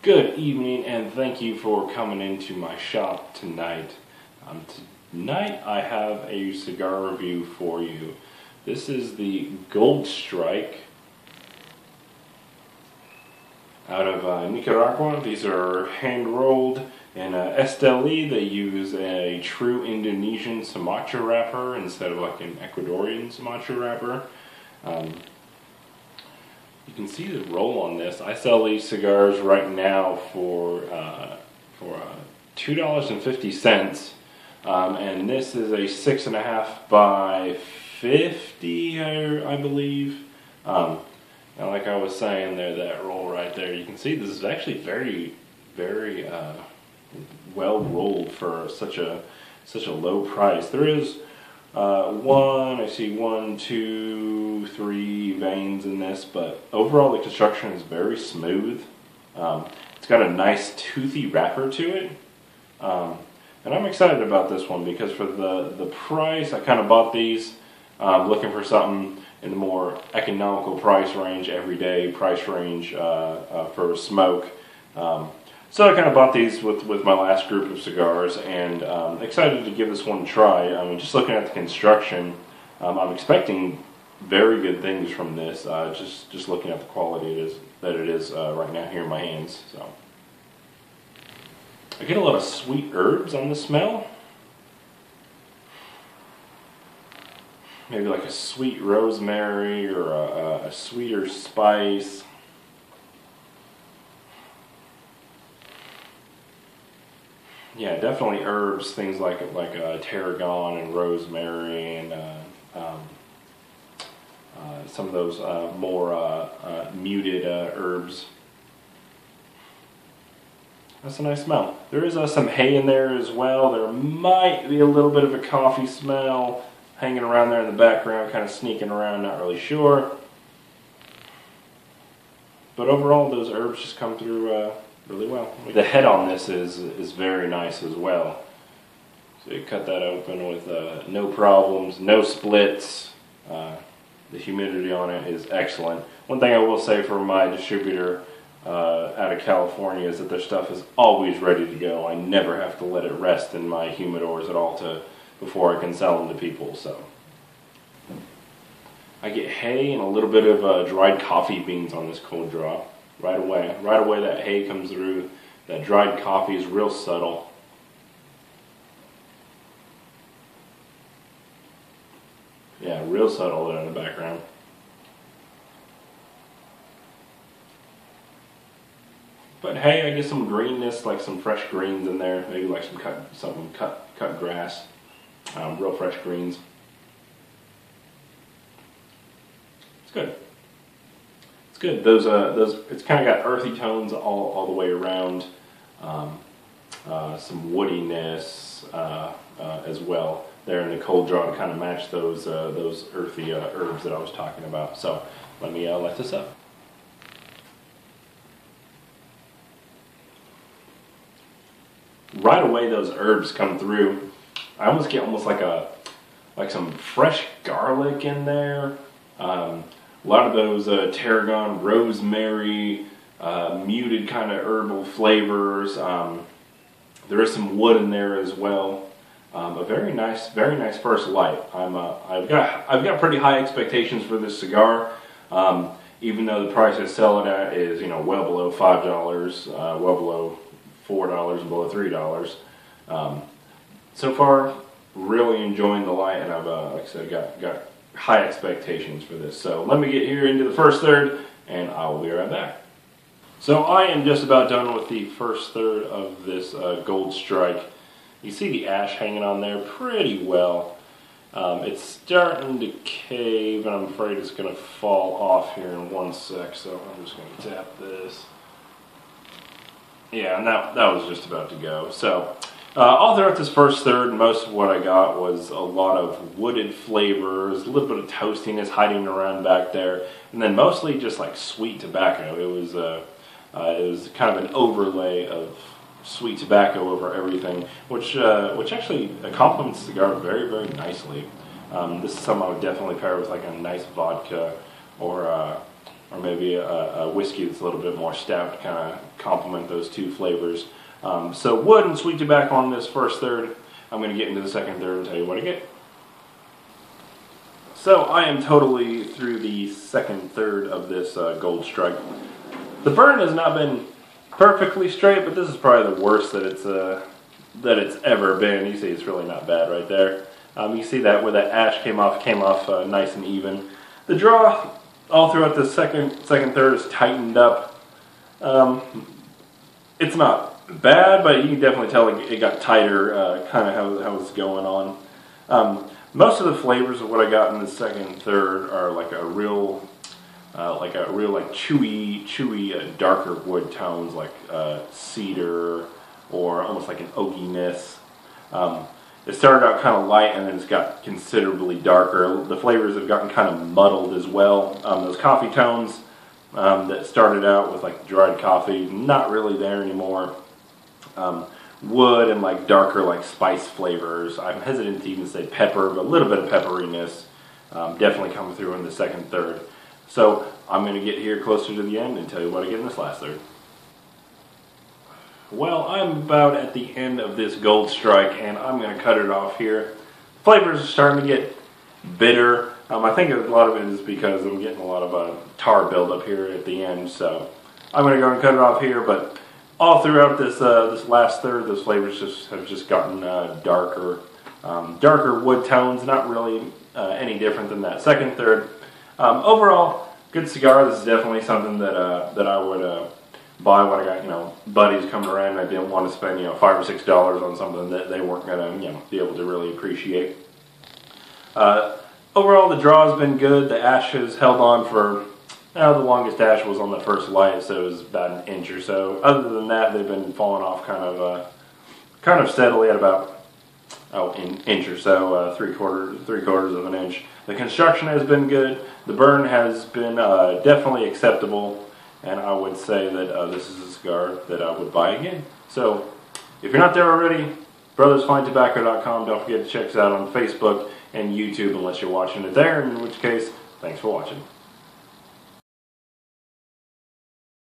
Good evening, and thank you for coming into my shop tonight. Tonight I have a cigar review for you. This is the Gold Strike out of Nicaragua. These are hand rolled in Esteli. They use a true Indonesian Sumatra wrapper instead of like an Ecuadorian Sumatra wrapper. You can see the roll on this. I sell these cigars right now for $2.50, and this is a 6.5 by 50, I believe. And like I was saying there, that roll right there, you can see this is actually very, very well rolled for such a low price. There is I see 1, 2, 3 veins in this, but overall the construction is very smooth. It's got a nice toothy wrapper to it, and I'm excited about this one because for the price, I kind of bought these looking for something in the more economical price range, everyday price range for smoke. So I kind of bought these with my last group of cigars, and excited to give this one a try. I mean, just looking at the construction, I'm expecting very good things from this. Just looking at the quality that it is right now here in my hands. So I get a lot of sweet herbs on the smell. Maybe like a sweet rosemary or a sweeter spice. Yeah, definitely herbs, things like tarragon and rosemary and some of those more muted herbs. That's a nice smell. There is some hay in there as well. There might be a little bit of a coffee smell hanging around there in the background, kind of sneaking around, not really sure. But overall, those herbs just come through really well. The head on this is very nice as well. So you cut that open with no problems, no splits. The humidity on it is excellent. One thing I will say for my distributor out of California is that their stuff is always ready to go. I never have to let it rest in my humidors at all before I can sell them to people. So I get hay and a little bit of dried coffee beans on this cold draw. Right away that hay comes through. That dried coffee is real subtle. Yeah, real subtle there in the background. But hey, I get some greenness, like some fresh greens in there. Maybe like some cut grass. Real fresh greens. It's good. Good. Those it's kind of got earthy tones all the way around. Some woodiness as well there in the cold draw to kind of match those earthy herbs that I was talking about. So let me light this up. Right away, those herbs come through. I almost get like some fresh garlic in there. A lot of those tarragon, rosemary, muted kind of herbal flavors. There is some wood in there as well. A very nice first light. I've got pretty high expectations for this cigar. Even though the price I sell it at is well below $5, well below $4, and below $3. So far, really enjoying the light, and I've like I said got high expectations for this. So let me get here into the first third, and I will be right back. So I am just about done with the first third of this Gold Strike. You see the ash hanging on there pretty well. It's starting to cave, and I'm afraid it's going to fall off here in one sec, so I'm just going to tap this. Yeah, and that was just about to go. So all throughout this first third, most of what I got was a lot of wooded flavors, a little bit of toastiness hiding around back there, and then mostly just like sweet tobacco. It was kind of an overlay of sweet tobacco over everything, which actually complements the cigar very, very nicely. This is something I would definitely pair with like a nice vodka or maybe a whiskey that's a little bit more stout to kind of complement those two flavors. So wood and sweet tobacco on this first third. I'm going to get into the second third and tell you what I get. So I am totally through the second third of this Gold Strike. The burn has not been perfectly straight, but this is probably the worst that it's ever been. You see, it's really not bad right there. You see that where that ash came off nice and even. The draw all throughout the second third is tightened up. It's not bad, but you can definitely tell it got tighter, kind of how it's going on. Most of the flavors of what I got in the second third are like a real chewy, darker wood tones like cedar or almost like an oakiness. It started out kind of light and then it's got considerably darker. The flavors have gotten kind of muddled as well. Those coffee tones that started out with like dried coffee, not really there anymore. Wood and like darker like spice flavors. I'm hesitant to even say pepper, but a little bit of pepperiness definitely coming through in the second third. So I'm going to get here closer to the end and tell you what I get in this last third. Well, I'm about at the end of this Gold Strike and I'm going to cut it off here. Flavors are starting to get bitter. I think a lot of it is because I'm getting a lot of tar buildup here at the end. So I'm going to go and cut it off here, but all throughout this last third, those flavors have just gotten darker. Darker wood tones, not really any different than that second third. Overall, good cigar. This is definitely something that I would buy when I got buddies coming around. I didn't want to spend $5 or $6 on something that they weren't gonna be able to really appreciate. Overall, the draw has been good. The ash has held on for the longest ash was on the first light, so it was about an inch or so. Other than that, they've been falling off kind of steadily at about an inch or so, three quarters of an inch. The construction has been good. The burn has been definitely acceptable, and I would say that this is a cigar that I would buy again. So, if you're not there already, brothersfinetobacco.com. Don't forget to check us out on Facebook and YouTube unless you're watching it there, in which case, thanks for watching.